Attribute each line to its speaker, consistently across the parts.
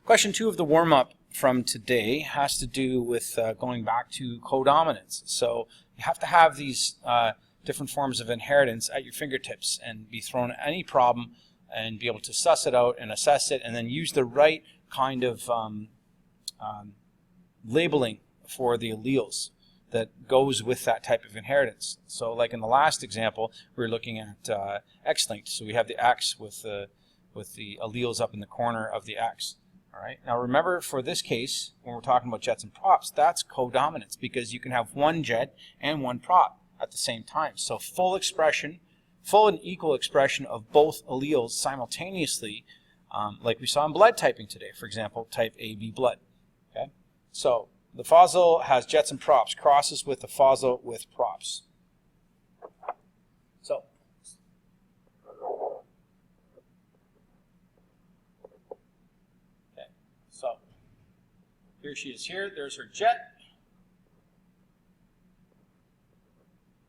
Speaker 1: Question 2 of the warm-up from today has to do with going back to codominance. So you have to have these different forms of inheritance at your fingertips and be thrown at any problem and be able to suss it out and assess it and then use the right kind of labeling for the alleles that goes with that type of inheritance. So like in the last example, we were looking at X-linked. So we have the X with the alleles up in the corner of the X. All right. Now remember, for this case, when we're talking about jets and props, that's codominance because you can have one jet and one prop at the same time. So full expression, full and equal expression of both alleles simultaneously, like we saw in blood typing today, for example, type AB blood. Okay. So the fossil has jets and props, crosses with the fossil with props. So here she is here. There's her jet.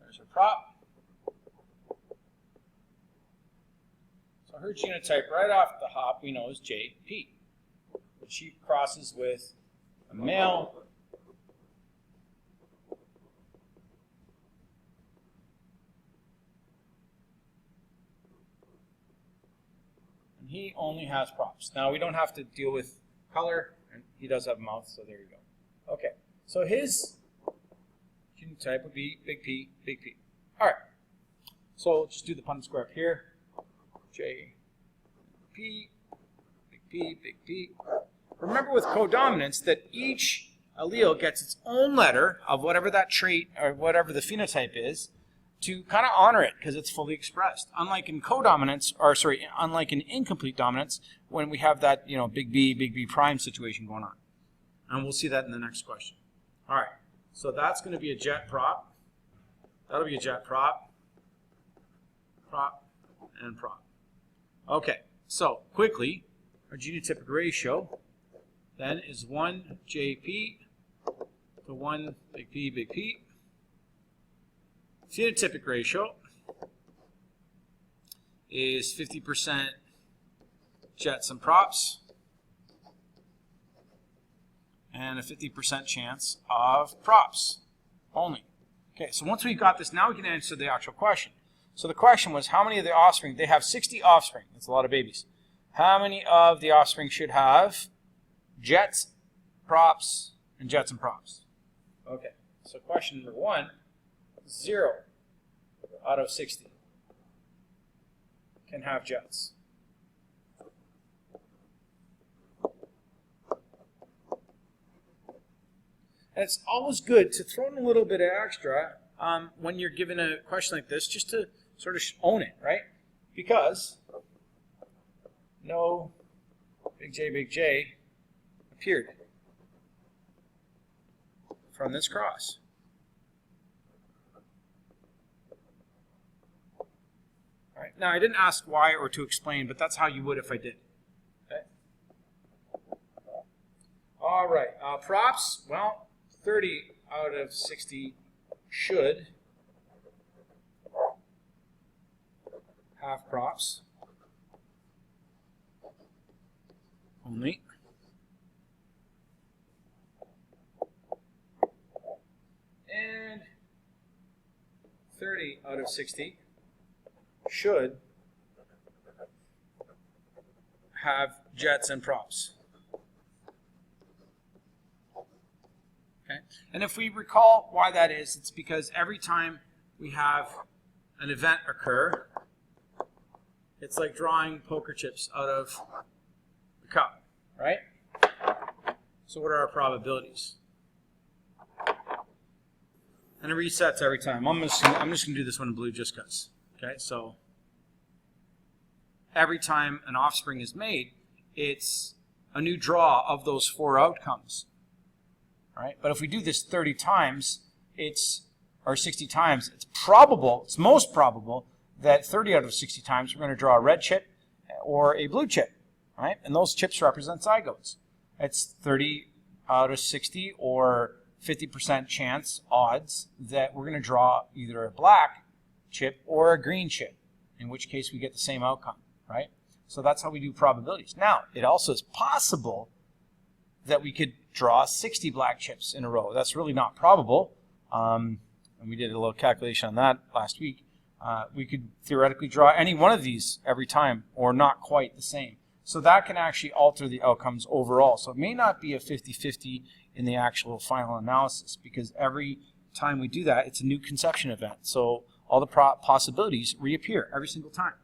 Speaker 1: There's her prop. So her genotype right off the hop we know is JP. She crosses with a male. And he only has props. Now we don't have to deal with color. And he does have a mouth, so there you go. Okay, so his genotype would be big P, big P. All right, so just do the Punnett square up here. J, P, big P, big P. Remember with codominance that each allele gets its own letter of whatever that trait or whatever the phenotype is to kind of honor it because it's fully expressed. Unlike in codominance, or sorry, unlike in incomplete dominance, when we have that, big B prime situation going on. And we'll see that in the next question. All right, so that's going to be a jet prop. That'll be a jet prop, prop, and prop. Okay, so quickly, our genotypic ratio then is 1 JP to 1 big P, big P. Phenotypic ratio is 50% jets and props and a 50% chance of props only. Okay, so once we've got this, now we can answer the actual question. So the question was, how many of the offspring? They have 60 offspring. That's a lot of babies. How many of the offspring should have jets, props, and jets and props? Okay, so question number 1. 0 out of 60 can have jets. And it's always good to throw in a little bit of extra when you're given a question like this, just to sort of own it, right? Because no big J appeared from this cross. All right. Now, I didn't ask why or to explain, but that's how you would if I did. Okay. All right. Props, well, 30 out of 60 should have props only. And 30 out of 60 should have jets and props. Okay, and if we recall why that is, it's because every time we have an event occur, it's like drawing poker chips out of the cup, right? So what are our probabilities? And it resets every time. I'm just going to do this one in blue just because. Okay, so every time an offspring is made, it's a new draw of those 4 outcomes. All right, but if we do this 30 times, or 60 times, it's most probable that 30 out of 60 times we're going to draw a red chip or a blue chip. All right, and those chips represent zygotes. It's 30 out of 60 or 50% chance odds that we're going to draw either a black chip or a green chip, in which case we get the same outcome, right? So that's how we do probabilities. Now, it also is possible that we could draw 60 black chips in a row. That's really not probable. And we did a little calculation on that last week. We could theoretically draw any one of these every time, or not quite the same. So that can actually alter the outcomes overall. So it may not be a 50-50 in the actual final analysis, because every time we do that, it's a new conception event. So all the possibilities reappear every single time.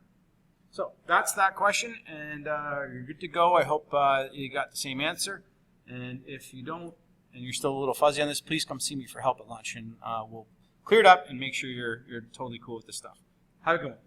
Speaker 1: So that's that question, and you're good to go. I hope you got the same answer. And if you don't, and you're still a little fuzzy on this, please come see me for help at lunch, and we'll clear it up and make sure you're totally cool with this stuff. Have a good one.